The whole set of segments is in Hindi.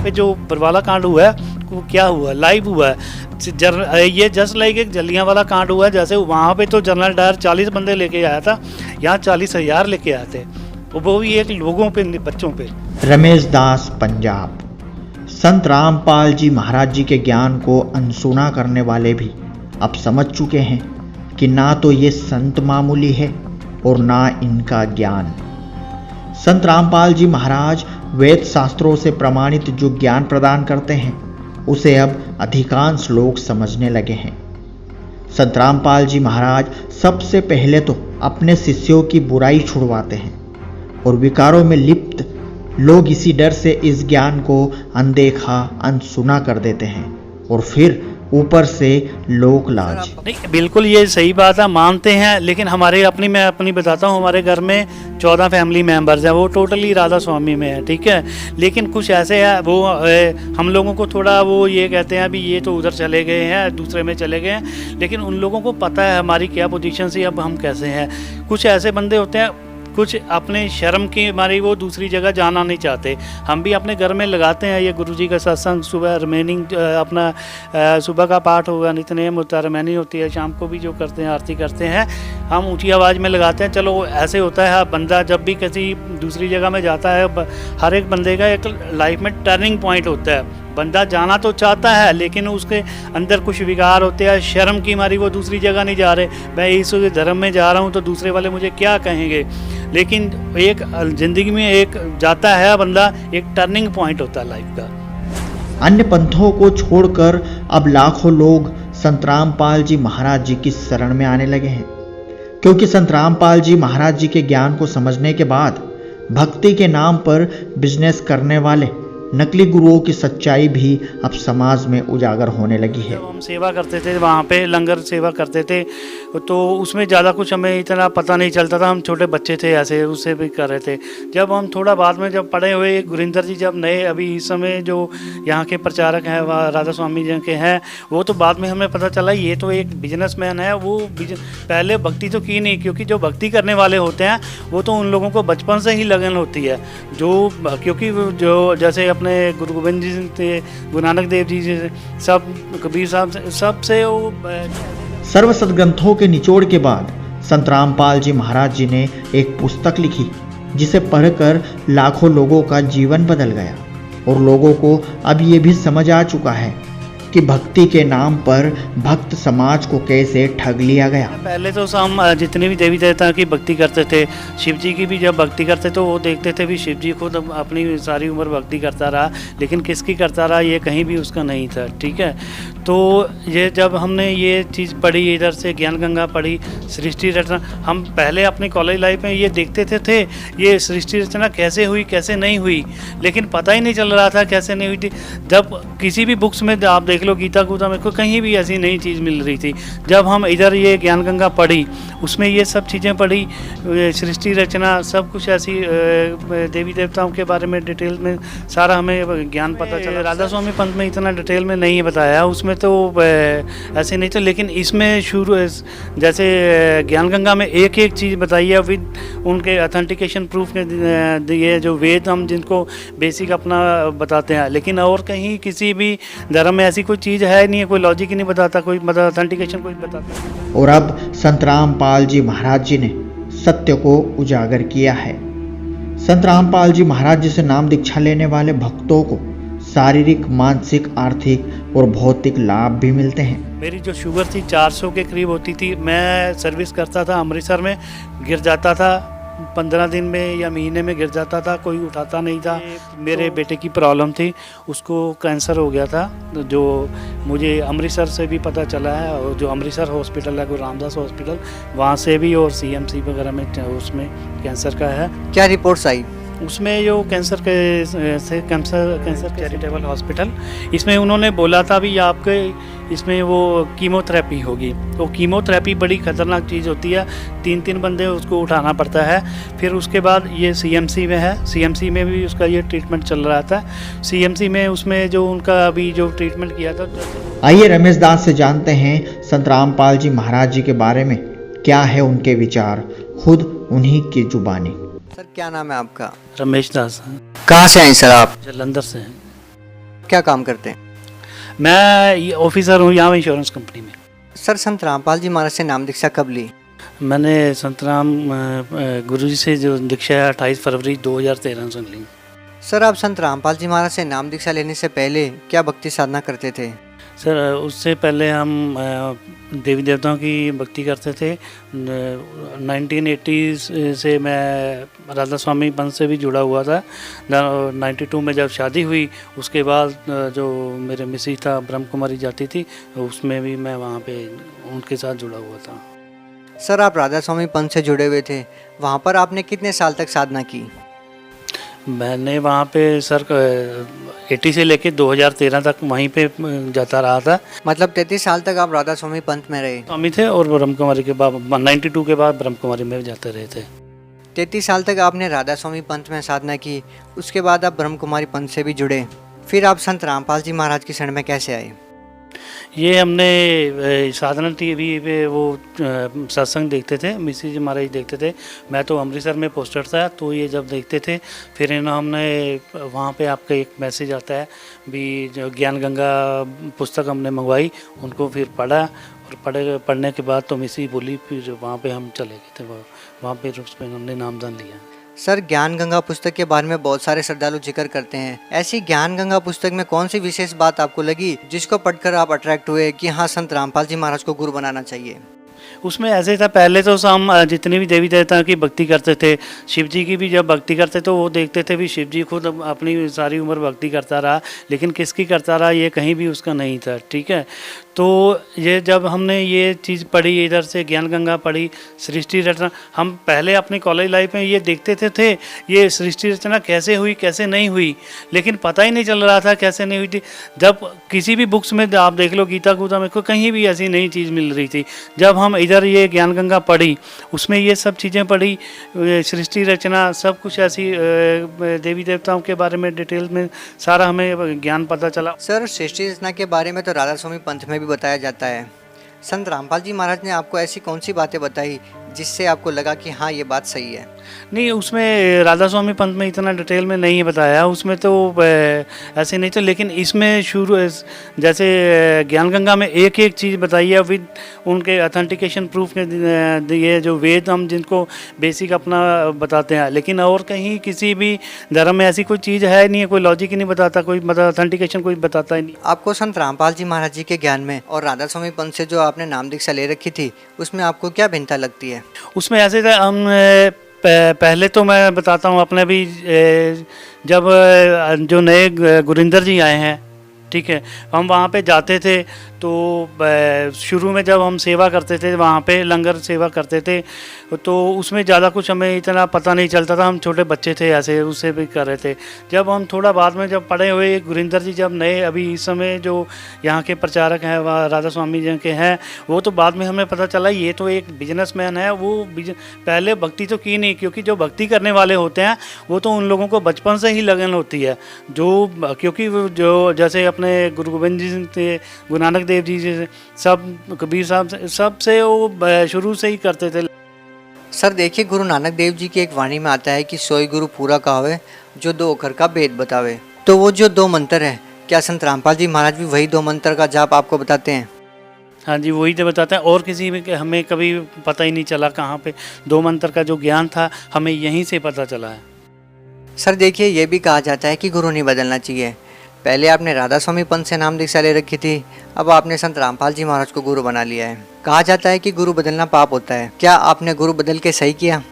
पे जो बरवाला कांड हुआ है वो क्या हुआ, लाइव हुआ है। ये जस्ट लाइक एक जलियांवाला कांड हुआ है, जैसे वहाँ पे तो जनरल डायर 40 बंदे लेके आया था, यहाँ 40,000 लेके आए थे, वो भी एक लोगों पे, बच्चों पे। रमेश दास, पंजाब। संत रामपाल जी महाराज जी के ज्ञान को अनसुना करने वाले भी अब समझ चुके हैं कि ना तो ये संत मामूली है और ना इनका ज्ञान। संत रामपाल जी महाराज वेद शास्त्रों से प्रमाणित जो ज्ञान प्रदान करते हैं उसे अब अधिकांश लोग समझने लगे हैं। संत रामपाल जी महाराज सबसे पहले तो अपने शिष्यों की बुराई छुड़वाते हैं और विकारों में लिप्त लोग इसी डर से इस ज्ञान को अनदेखा अनसुना कर देते हैं और फिर ऊपर से लोक लाज। नहीं, बिल्कुल ये सही बात है, मानते हैं, लेकिन हमारे मैं अपनी बताता हूँ, हमारे घर में 14 फैमिली मेंबर्स हैं, वो टोटली राधा स्वामी में है, ठीक है। लेकिन कुछ ऐसे है वो हम लोगों को थोड़ा वो ये कहते हैं अभी ये तो उधर चले गए हैं, दूसरे में चले गए हैं, लेकिन उन लोगों को पता है हमारी क्या पोजीशन से अब हम कैसे हैं। कुछ ऐसे बंदे होते हैं, कुछ अपने शर्म की हमारी वो दूसरी जगह जाना नहीं चाहते। हम भी अपने घर में लगाते हैं ये गुरुजी का सत्संग, सुबह रिमेनिंग अपना सुबह का पाठ होगा, नित्यनेम होता है, रमैनी होती है, शाम को भी जो करते हैं आरती करते हैं, हम ऊंची आवाज़ में लगाते हैं। चलो ऐसे होता है, बंदा जब भी किसी दूसरी जगह में जाता है, हर एक बंदे का एक लाइफ में टर्निंग पॉइंट होता है। बंदा जाना तो चाहता है लेकिन उसके अंदर कुछ विकार होते हैं, शर्म की मारी वो दूसरी जगह नहीं जा रहे, मैं इस धर्म में जा रहा हूँ तो दूसरे वाले मुझे क्या कहेंगे। लेकिन एक ज़िंदगी में एक जाता है बंदा, एक टर्निंग पॉइंट होता है लाइफ का। अन्य पंथों को छोड़कर अब लाखों लोग संत रामपाल जी महाराज जी की शरण में आने लगे हैं, क्योंकि संत रामपाल जी महाराज जी के ज्ञान को समझने के बाद भक्ति के नाम पर बिजनेस करने वाले नकली गुरुओं की सच्चाई भी अब समाज में उजागर होने लगी है। हम सेवा करते थे, वहाँ पे लंगर सेवा करते थे, तो उसमें ज़्यादा कुछ हमें इतना पता नहीं चलता था, हम छोटे बच्चे थे ऐसे उससे भी कर रहे थे। जब हम थोड़ा बाद में जब पढ़े हुए, गुरिंदर जी जब नए अभी इस समय जो यहाँ के प्रचारक हैं राधा स्वामी जी के हैं, वो तो बाद में हमें पता चला ये तो एक बिजनेसमैन है। वो पहले भक्ति तो की नहीं, क्योंकि जो भक्ति करने वाले होते हैं वो तो उन लोगों को बचपन से ही लगन होती है, जो क्योंकि जो जैसे अपने गुरु गोविंद जी थे, गुरु नानक देव जी से, सब कबीर साहब सबसे वो सर्व सदग्रंथों के निचोड़ के बाद संत रामपाल जी महाराज जी ने एक पुस्तक लिखी जिसे पढ़कर लाखों लोगों का जीवन बदल गया और लोगों को अब ये भी समझ आ चुका है कि भक्ति के नाम पर भक्त समाज को कैसे ठग लिया गया। पहले तो हम जितने भी देवी देवता की भक्ति करते थे, शिव जी की भी जब भक्ति करते तो वो देखते थे भी शिव जी खुद अपनी सारी उम्र भक्ति करता रहा, लेकिन किसकी करता रहा ये कहीं भी उसका नहीं था, ठीक है। तो ये जब हमने ये चीज़ पढ़ी, इधर से ज्ञान गंगा पढ़ी, सृष्टि रचना, हम पहले अपनी कॉलेज लाइफ में ये देखते थे ये सृष्टि रचना कैसे हुई कैसे नहीं हुई, लेकिन पता ही नहीं चल रहा था कैसे नहीं हुई थी। जब किसी भी बुक्स में आप देख लो, गीता गूता में कहीं भी ऐसी नई चीज़ मिल रही थी। जब हम इधर ये ज्ञान गंगा पढ़ी, उसमें ये सब चीज़ें पढ़ी, सृष्टि रचना, सब कुछ ऐसी देवी देवताओं के बारे में डिटेल में सारा हमें ज्ञान पता चला। राधा स्वामी पंथ में इतना डिटेल में नहीं बताया, उसमें तो ऐसे नहीं था, लेकिन इसमें शुरू जैसे ज्ञान गंगा में एक एक चीज़ बताई है विद उनके अथेंटिकेशन प्रूफ के दिए, जो वेद हम जिनको बेसिक अपना बताते हैं, लेकिन और कहीं किसी भी धर्म में ऐसी कोई चीज़ है नहीं है, कोई लॉजिक ही नहीं बताता, कोई मतलब अथेंटिकेशन कोई बताता। और अब संत रामपाल जी महाराज जी ने सत्य को उजागर किया है। संत रामपाल जी महाराज जी से नाम दीक्षा लेने वाले भक्तों को शारीरिक, मानसिक, आर्थिक और भौतिक लाभ भी मिलते हैं। मेरी जो शुगर थी 400 के करीब होती थी, मैं सर्विस करता था अमृतसर में, गिर जाता था 15 दिन में या महीने में गिर जाता था, कोई उठाता नहीं था। मेरे बेटे की प्रॉब्लम थी, उसको कैंसर हो गया था, जो मुझे अमृतसर से भी पता चला है, और जो अमृतसर हॉस्पिटल है गुरु रामदास हॉस्पिटल, वहाँ से भी, और CMC वगैरह में उसमें कैंसर का है। क्या रिपोर्ट्स आई उसमें? जो कैंसर चैरिटेबल हॉस्पिटल, इसमें उन्होंने बोला था भी आपके इसमें वो कीमोथेरेपी होगी। तो कीमोथेरेपी बड़ी ख़तरनाक चीज़ होती है, 3 बंदे उसको उठाना पड़ता है। फिर उसके बाद ये CMC में है, CMC में भी उसका ये ट्रीटमेंट चल रहा था। CMC में उसमें जो उनका अभी जो ट्रीटमेंट किया था। आइए रमेश दास से जानते हैं संत रामपाल जी महाराज जी के बारे में क्या है उनके विचार, खुद उन्हीं की जुबानी। सर क्या नाम है आपका? रमेश दास। कहाँ से हैं सर आप? जलंधर से हैं। क्या काम करते हैं? मैं ऑफिसर हूँ यहाँ इंश्योरेंस कंपनी में। सर, संत रामपाल जी महाराज से नाम दीक्षा कब ली? मैंने संतराम गुरु जी से जो दीक्षा है 28 फरवरी 2013 से ली। सर, आप संत रामपाल जी महाराज से नाम दीक्षा लेने से पहले क्या भक्ति साधना करते थे? सर उससे पहले हम देवी देवताओं की भक्ति करते थे। 1980 से मैं राधा स्वामी पंथ से भी जुड़ा हुआ था। 92 में जब शादी हुई उसके बाद जो मेरे मिसेज था ब्रह्म कुमारी जाती थी, उसमें भी मैं वहाँ पे उनके साथ जुड़ा हुआ था। सर, आप राधा स्वामी पंथ से जुड़े हुए थे, वहाँ पर आपने कितने साल तक साधना की? मैंने वहाँ पे सर 80 से लेके 2013 तक वहीं पे जाता रहा था। मतलब 33 साल तक आप राधा स्वामी पंथ में रहे? स्वामी थे और ब्रह्म कुमारी के बाद 92 के बाद ब्रह्म कुमारी में जाते रहे थे। 33 साल तक आपने राधा स्वामी पंथ में साधना की, उसके बाद आप ब्रह्म कुमारी पंथ से भी जुड़े। फिर आप संत रामपाल जी महाराज की शरण में कैसे आए? ये हमने साधना टीवी पे वो सत्संग देखते थे, मिसी जी महाराज देखते थे। मैं तो अमृतसर में पोस्टर था, तो ये जब देखते थे फिर हमने वहाँ पे आपका एक मैसेज आता है भी, जो ज्ञान गंगा पुस्तक हमने मंगवाई, उनको फिर पढ़ा और पढ़ने के बाद तो मिसी बोली, फिर वहाँ पे हम चले गए थे। वहाँ पे उस पर हमने नामदान लिया। सर, ज्ञान गंगा पुस्तक के बारे में बहुत सारे श्रद्धालु जिक्र करते हैं। ऐसी ज्ञान गंगा पुस्तक में कौन सी विशेष बात आपको लगी जिसको पढ़कर आप अट्रैक्ट हुए कि हाँ, संत रामपाल जी महाराज को गुरु बनाना चाहिए? उसमें ऐसे था, पहले तो हम जितने भी देवी देवता की भक्ति करते थे, शिव जी की भी जब भक्ति करते तो वो देखते थे भी शिव जी खुद अपनी सारी उम्र भक्ति करता रहा, लेकिन किसकी करता रहा ये कहीं भी उसका नहीं था। ठीक है, तो ये जब हमने ये चीज़ पढ़ी, इधर से ज्ञान गंगा पढ़ी, सृष्टि रचना, हम पहले अपनी कॉलेज लाइफ में ये देखते थे ये सृष्टि रचना कैसे हुई कैसे नहीं हुई, लेकिन पता ही नहीं चल रहा था कैसे नहीं हुई थी। जब किसी भी बुक्स में आप देख लो, गीता गूता में कहीं भी ऐसी नई चीज़ मिल रही थी। जब हम इधर ये ज्ञान गंगा पढ़ी, उसमें ये सब चीज़ें पढ़ी, सृष्टि रचना सब कुछ ऐसी देवी देवताओं के बारे में डिटेल में सारा हमें ज्ञान पता चला। सर, सृष्टि रचना के बारे में तो राधा स्वामी पंथ में भी बताया जाता है। संत रामपाल जी महाराज ने आपको ऐसी कौन सी बातें बताई जिससे आपको लगा कि हाँ, ये बात सही है? नहीं, उसमें राधा स्वामी पंथ में इतना डिटेल में नहीं बताया, उसमें तो ऐसे नहीं था, लेकिन इसमें शुरू जैसे ज्ञान गंगा में एक एक चीज़ बताई है विद उनके अथेंटिकेशन प्रूफ के, ये जो वेद हम जिनको बेसिक अपना बताते हैं, लेकिन और कहीं किसी भी धर्म में ऐसी कोई चीज़ है नहीं है, कोई लॉजिक ही नहीं बताता, कोई मतलब अथेंटिकेशन कोई बताता ही नहीं। आपको संत रामपाल जी महाराज जी के ज्ञान में और राधा स्वामी पंथ से जो आपने नाम दीक्षा ले रखी थी, उसमें आपको क्या भिन्नता लगती है? उसमें ऐसे था, हम पहले तो मैं बताता हूँ अपने भी, जब जो नए गुरिंदर जी आए हैं, ठीक है, हम वहाँ पे जाते थे तो शुरू में जब हम सेवा करते थे, वहाँ पे लंगर सेवा करते थे, तो उसमें ज़्यादा कुछ हमें इतना पता नहीं चलता था, हम छोटे बच्चे थे ऐसे उससे भी कर रहे थे। जब हम थोड़ा बाद में जब पढ़े हुए गुरिंदर जी जब नए अभी इस समय जो यहाँ के प्रचारक हैं राधा स्वामी जी के हैं, वो तो बाद में हमें पता चला ये तो एक बिजनेसमैन है। वो पहले भक्ति तो की नहीं, क्योंकि जो भक्ति करने वाले होते हैं वो तो उन लोगों को बचपन से ही लगन होती है, जो क्योंकि जो जैसे अपने गुरु गोविंद जी थे, गुरु नानक देव जी से, सब कबीर साहब से, सबसे वो शुरू से ही करते थे। सर देखिए, गुरु नानक देव जी की एक वाणी में आता है कि सोई गुरु पूरा कहावे जो दो अक्षर का भेद बतावे। तो वो जो दो मंत्र है, क्या संत रामपाल जी महाराज भी वही दो मंत्र का जाप आपको बताते हैं? हाँ जी, वही तो बताते हैं, और किसी में हमें कभी पता ही नहीं चला कहाँ पे दो मंत्र का जो ज्ञान था हमें यहीं से पता चला है। सर देखिए, ये भी कहा जाता है कि गुरु नहीं बदलना चाहिए। पहले आपने राधा स्वामी पंथ से नाम दीक्षा ले रखी थी, अब आपने संत रामपाल जी महाराज को गुरु बना लिया है। कहा जाता है कि गुरु बदलना पाप होता है, क्या आपने गुरु बदल के सही किया?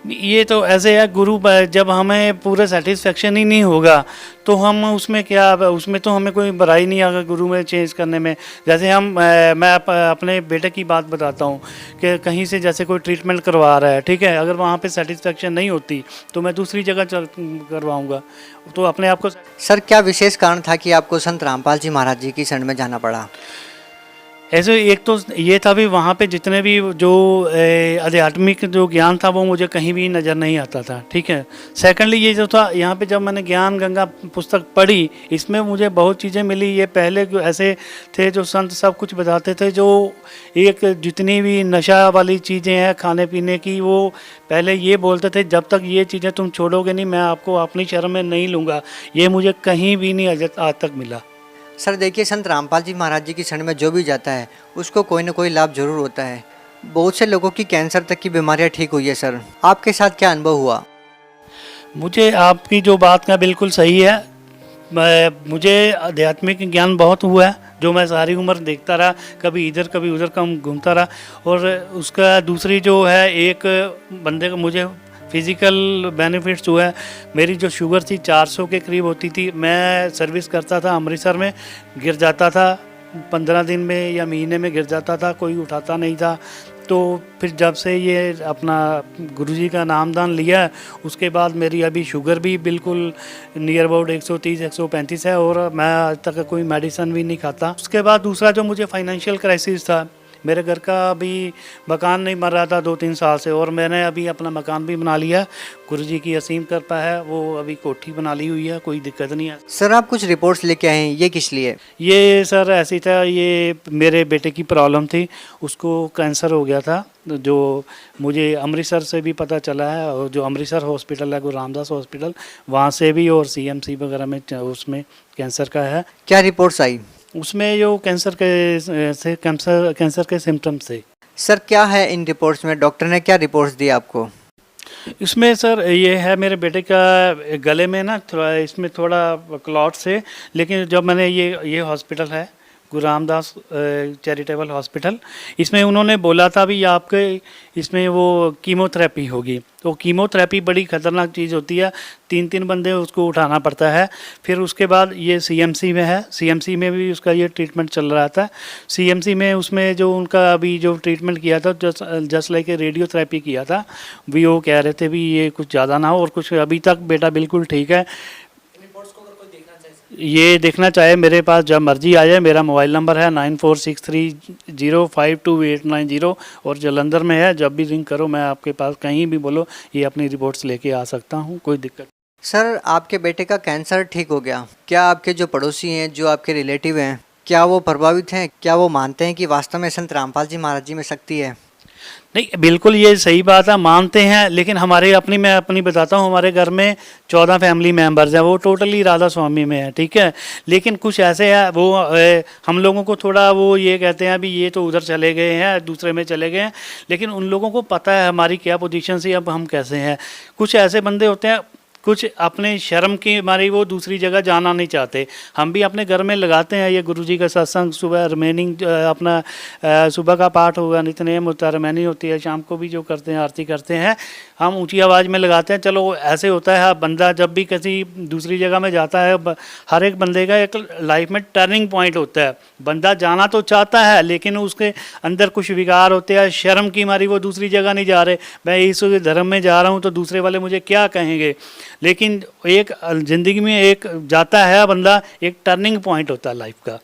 ये तो ऐसे है, गुरु जब हमें पूरा सेटिस्फेक्शन ही नहीं होगा तो हम उसमें क्या, उसमें तो हमें कोई बुराई नहीं आएगा गुरु में चेंज करने में। जैसे मैं अपने बेटे की बात बताता हूँ कि कहीं से जैसे कोई ट्रीटमेंट करवा रहा है, ठीक है, अगर वहाँ पे सेटिस्फेक्शन नहीं होती तो मैं दूसरी जगह करवाऊँगा, तो अपने आप को। सर क्या विशेष कारण था कि आपको संत रामपाल जी महाराज जी की शरण में जाना पड़ा? ऐसे एक तो ये था भी वहाँ पे जितने भी जो आध्यात्मिक जो ज्ञान था वो मुझे कहीं भी नज़र नहीं आता था, ठीक है। सेकेंडली ये जो था यहाँ पे जब मैंने ज्ञान गंगा पुस्तक पढ़ी, इसमें मुझे बहुत चीज़ें मिली। ये पहले ऐसे थे जो संत सब कुछ बताते थे, जो एक जितनी भी नशा वाली चीज़ें हैं खाने पीने की, वो पहले ये बोलते थे जब तक ये चीज़ें तुम छोड़ोगे नहीं मैं आपको अपनी शरण में नहीं लूँगा। ये मुझे कहीं भी नहीं आज तक मिला। सर देखिए, संत रामपाल जी महाराज जी की शरण में जो भी जाता है उसको कोई ना कोई लाभ जरूर होता है। बहुत से लोगों की कैंसर तक की बीमारियां ठीक हुई है। सर आपके साथ क्या अनुभव हुआ? मुझे आपकी जो बात का बिल्कुल सही है। मुझे आध्यात्मिक ज्ञान बहुत हुआ है, जो मैं सारी उम्र देखता रहा, कभी इधर कभी उधर कम घूमता रहा। और उसका दूसरी जो है, एक बंदे को मुझे फिज़िकल बेनिफिट्स हुआ है। मेरी जो शुगर थी 400 के करीब होती थी, मैं सर्विस करता था अमृतसर में, गिर जाता था 15 दिन में या महीने में गिर जाता था, कोई उठाता नहीं था। तो फिर जब से ये अपना गुरुजी का नामदान लिया, उसके बाद मेरी अभी शुगर भी बिल्कुल नियर अबाउट 130-135 है, और मैं आज तक कोई मेडिसिन भी नहीं खाता। उसके बाद दूसरा जो मुझे फाइनेंशियल क्राइसिस था, मेरे घर का अभी मकान नहीं बन रहा था 2-3 साल से, और मैंने अभी अपना मकान भी बना लिया। गुरुजी की असीम कृपा है, वो अभी कोठी बना ली हुई है, कोई दिक्कत नहीं है। सर आप कुछ रिपोर्ट्स लेके आए हैं, ये किस लिए? ये सर ऐसी था, ये मेरे बेटे की प्रॉब्लम थी, उसको कैंसर हो गया था, जो मुझे अमृतसर से भी पता चला है। और जो अमृतसर हॉस्पिटल है, गुरु रामदास हॉस्पिटल, वहाँ से भी, और CMC वगैरह में उसमें कैंसर का है। क्या रिपोर्ट्स आई? उसमें जो कैंसर के सिम्टम्स थे। सर क्या है इन रिपोर्ट्स में? डॉक्टर ने क्या रिपोर्ट्स दी आपको? इसमें सर ये है, मेरे बेटे का गले में ना थोड़ा, इसमें थोड़ा क्लॉट्स है। लेकिन जब मैंने ये हॉस्पिटल है गुरु रामदास चैरिटेबल हॉस्पिटल, इसमें उन्होंने बोला था भी आपके इसमें वो कीमोथेरेपी होगी। तो कीमोथेरेपी बड़ी ख़तरनाक चीज़ होती है, 3-3 बंदे उसको उठाना पड़ता है। फिर उसके बाद ये CMC में है, CMC में भी उसका ये ट्रीटमेंट चल रहा था। CMC में उसमें जो उनका अभी जो ट्रीटमेंट किया था, जस्ट लाइक रेडियोथेरेपी किया था, भी वो कह रहे थे भी ये कुछ ज़्यादा ना हो, और कुछ अभी तक बेटा बिल्कुल ठीक है। ये देखना चाहे मेरे पास जब मर्जी आ जाए। मेरा मोबाइल नंबर है 9463052890, और जलंधर में है। जब भी रिंग करो, मैं आपके पास कहीं भी बोलो, ये अपनी रिपोर्ट्स लेके आ सकता हूँ, कोई दिक्कत। सर आपके बेटे का कैंसर ठीक हो गया, क्या आपके जो पड़ोसी हैं, जो आपके रिलेटिव हैं, क्या वो प्रभावित हैं? क्या वो मानते हैं कि वास्तव में संत रामपाल जी महाराज जी में शक्ति है? नहीं, बिल्कुल ये सही बात है, मानते हैं। लेकिन मैं अपनी बताता हूँ, हमारे घर में 14 फैमिली मेंबर्स हैं, वो टोटली राधा स्वामी में है, ठीक है। लेकिन कुछ ऐसे हैं, वो हम लोगों को थोड़ा वो ये कहते हैं अभी ये तो उधर चले गए हैं, दूसरे में चले गए हैं। लेकिन उन लोगों को पता है हमारी क्या पोजीशन से, अब हम कैसे हैं। कुछ ऐसे बंदे होते हैं, कुछ अपने शर्म की मारी वो दूसरी जगह जाना नहीं चाहते। हम भी अपने घर में लगाते हैं ये गुरुजी का सत्संग, सुबह रिमेनिंग अपना सुबह का पाठ होगा, नित्यनेम होता है, रिमेनिंग होती है, शाम को भी जो करते हैं आरती करते हैं, हम ऊंची आवाज़ में लगाते हैं। चलो ऐसे होता है, बंदा जब भी किसी दूसरी जगह में जाता है, हर एक बंदे का एक लाइफ में टर्निंग पॉइंट होता है। बंदा जाना तो चाहता है, लेकिन उसके अंदर कुछ विकार होते हैं, शर्म की मारी वो दूसरी जगह नहीं जा रहे। मैं इस धर्म में जा रहा हूँ तो दूसरे वाले मुझे क्या कहेंगे। लेकिन एक ज़िंदगी में एक जाता है बंदा, एक टर्निंग पॉइंट होता है लाइफ का।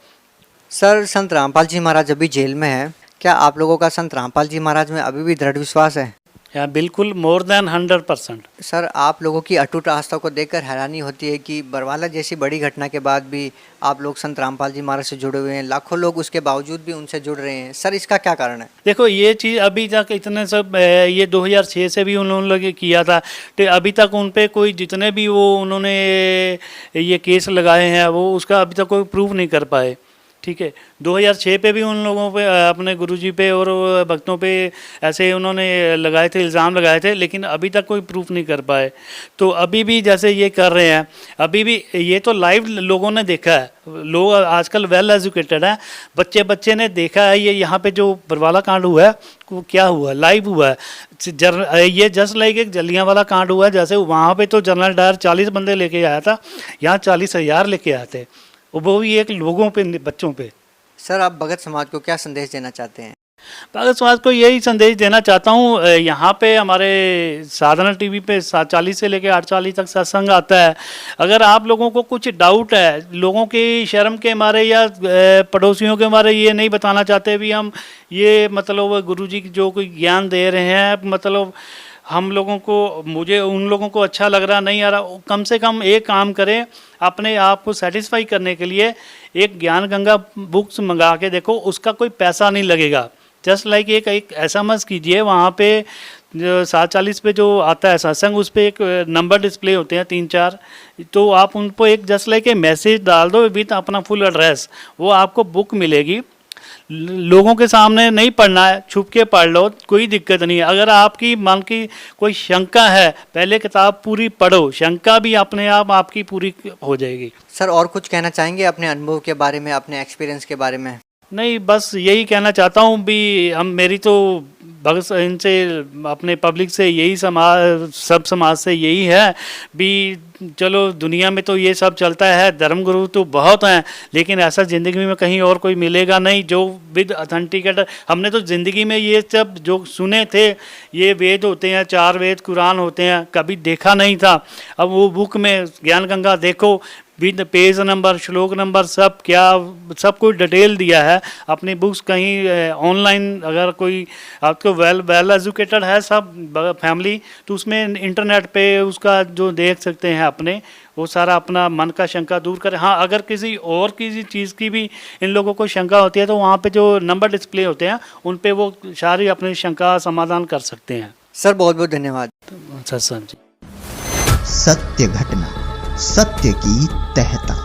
सर संत रामपाल जी महाराज अभी जेल में है, क्या आप लोगों का संत रामपाल जी महाराज में अभी भी दृढ़ विश्वास है? या बिल्कुल, मोर देन 100%। सर आप लोगों की अटूट आस्था को देखकर हैरानी होती है कि बरवाला जैसी बड़ी घटना के बाद भी आप लोग संत रामपाल जी महाराज से जुड़े हुए हैं, लाखों लोग उसके बावजूद भी उनसे जुड़ रहे हैं। सर इसका क्या कारण है? देखो, ये चीज़ अभी तक इतने सब ये 2006 से भी उन्होंने किया था, तो अभी तक उन पे कोई जितने भी वो उन्होंने ये केस लगाए हैं, वो उसका अभी तक कोई प्रूव नहीं कर पाए, ठीक है। 2006 पे भी उन लोगों पे, अपने गुरुजी पे और भक्तों पे ऐसे उन्होंने लगाए थे, इल्ज़ाम लगाए थे, लेकिन अभी तक कोई प्रूफ नहीं कर पाए। तो अभी भी जैसे ये कर रहे हैं, अभी भी ये तो लाइव लोगों ने देखा है, लोग आजकल वेल एजुकेटेड हैं, बच्चे ने देखा है। ये यहाँ पे जो बरवाला कांड हुआ है, वो क्या हुआ, लाइव हुआ है। ये जस्ट लाइक एक जलियांवाला कांड हुआ है। जैसे वहाँ पे तो जनरल डायर 40 बंदे लेके आया था, यहाँ 40,000 लेके आए थे, वो भी एक लोगों पे, बच्चों पे। सर आप भगत समाज को क्या संदेश देना चाहते हैं? पागल समाज को यही संदेश देना चाहता हूँ। यहाँ पे हमारे साधना टीवी पे 7:40 से लेकर 8:40 तक सत्संग आता है। अगर आप लोगों को कुछ डाउट है, लोगों की शर्म के मारे या पड़ोसियों के मारे ये नहीं बताना चाहते भी हम ये मतलब गुरुजी जो कोई ज्ञान दे रहे हैं, मतलब हम लोगों को, मुझे उन लोगों को अच्छा लग रहा नहीं आ रहा, कम से कम एक काम करें, अपने आप को सेटिस्फाई करने के लिए एक ज्ञान गंगा बुक्स मंगा के देखो, उसका कोई पैसा नहीं लगेगा। जस्ट लाइक एक SMS कीजिए, वहाँ पे जो 7:40 पे जो आता है सत्संग, उस पर एक नंबर डिस्प्ले होते हैं 3-4, तो आप उन पर एक जस्ट लाइक मैसेज डाल दो विथ अपना फुल एड्रेस, वो आपको बुक मिलेगी। लोगों के सामने नहीं पढ़ना है, छुप के पढ़ लो, कोई दिक्कत नहीं है। अगर आपकी मन की कोई शंका है, पहले किताब पूरी पढ़ो, शंका भी अपने आप आपकी पूरी हो जाएगी। सर और कुछ कहना चाहेंगे अपने अनुभव के बारे में, अपने एक्सपीरियंस के बारे में? नहीं, बस यही कहना चाहता हूँ भी हम, मेरी तो भगत इनसे, अपने पब्लिक से यही, सब समाज से यही है भी, चलो दुनिया में तो ये सब चलता है, धर्मगुरु तो बहुत हैं, लेकिन ऐसा ज़िंदगी में कहीं और कोई मिलेगा नहीं जो विद ऑथेंटिकेट। हमने तो ज़िंदगी में ये सब जो सुने थे, ये वेद होते हैं, 4 वेद कुरान होते हैं, कभी देखा नहीं था। अब वो बुक में ज्ञान गंगा देखो, विद पेज नंबर, श्लोक नंबर, सब कुछ डिटेल दिया है। अपनी बुक्स कहीं ऑनलाइन, अगर कोई आपको वेल एजुकेटेड है सब फैमिली, तो उसमें इंटरनेट पे उसका जो देख सकते हैं अपने, वो सारा अपना मन का शंका दूर करें। हाँ, अगर किसी चीज़ की भी इन लोगों को शंका होती है तो वहाँ पे जो नंबर डिस्प्ले होते हैं उन पे वो सारी अपनी शंका समाधान कर सकते हैं। सर बहुत बहुत धन्यवाद। सत्संग जी। सत्य घटना, सत्य की तहता।